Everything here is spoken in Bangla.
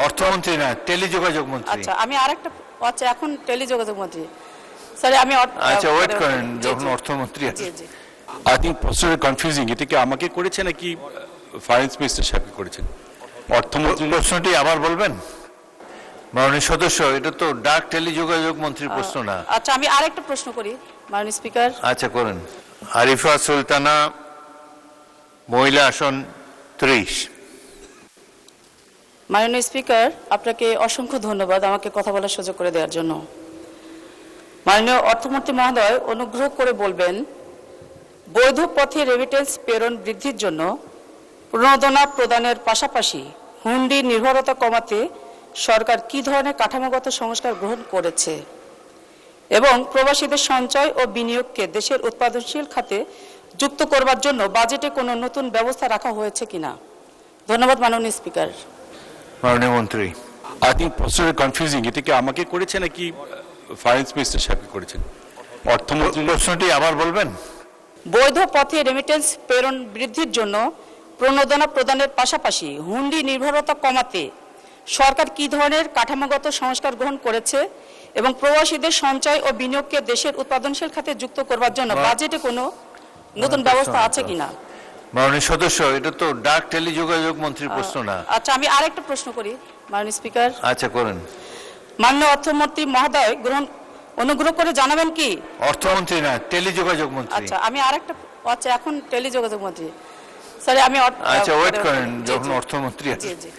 অর্থমন্ত্রী না, টেলিযোগাযোগ মন্ত্রী। আচ্ছা আমি আরেকটা, আচ্ছা এখন টেলিযোগাযোগ মন্ত্রী, সরি আমি আচ্ছা ওয়েট করেন, যখন অর্থমন্ত্রী আছে। জি জি আই থিঙ্ক প্রশ্নটা কনফিউজিং। এটা কি আমাকে করেছে নাকি ফাইন্যান্স মিনিস্টার সাহেবকে করেছেন? অর্থমন্ত্রী প্রশ্নটি আবার বলবেন মাননীয় সদস্য, এটা তো ডাক টেলিযোগাযোগ মন্ত্রীর প্রশ্ন না। আচ্ছা আমি আরেকটা প্রশ্ন করি মাননীয় স্পিকার। আচ্ছা করেন। আরিফা সুলতানা, মহিলা আসন 30। মাননীয় স্পিকার, আপনাকে অসংখ্য ধন্যবাদ আমাকে কথা বলার সুযোগ করে দেওয়ার জন্য। মাননীয় অর্থমন্ত্রী মহোদয়, অনুগ্রহ করে বলবেন বৈধ পথে রেমিটেন্স প্রেরণ বৃদ্ধির জন্য প্রণোদনা প্রদানের পাশাপাশি হুন্ডি নির্ভরতা কমাতে সরকার কী ধরনের কাঠামোগত সংস্কার গ্রহণ করেছে এবং প্রবাসীদের সঞ্চয় ও বিনিয়োগকে দেশের উৎপাদনশীল খাতে যুক্ত করবার জন্য বাজেটে কোনো নতুন ব্যবস্থা রাখা হয়েছে কিনা? ধন্যবাদ মাননীয় স্পিকার। মাননীয় মন্ত্রী। আই থিঙ্ক প্রশ্নটা কনফিউজিং। এটা কি আমাকে করেছে নাকি ফাইন্যান্স মিনিস্টার সাহেবকে করেছেন? অর্থমন্ত্রী প্রশ্নটি আবার বলবেন। বৈধ পথে রেমিটেন্স প্রেরণ বৃদ্ধির জন্য প্রণোদনা প্রদানের পাশাপাশি হুন্ডি নির্ভরতা কমাতে সরকার কী ধরনের কাঠামোগত সংস্কার গ্রহণ করেছে এবং প্রবাসীদের সঞ্চয় ও বিনিয়োগকে দেশের উৎপাদনশীল খাতে যুক্ত করবার জন্য বাজেটে কোনো নতুন ব্যবস্থা আছে কিনা? মাননীয় সদস্য, এটা তো ডাক টেলিযোগাযোগ মন্ত্রীর প্রশ্ন না। আচ্ছা আমি আরেকটা প্রশ্ন করি মাননীয় স্পিকার। আচ্ছা করেন। মাননীয় অর্থমন্ত্রী মহোদয় অনুগ্রহ করে জানাবেন কি? অর্থমন্ত্রী না, টেলিযোগাযোগ মন্ত্রী। আচ্ছা আমি আরেকটা, আচ্ছা এখন টেলিযোগাযোগ মন্ত্রী, সরি আমি আচ্ছা ওয়েট করেন, যখন অর্থমন্ত্রী আছে। জি জি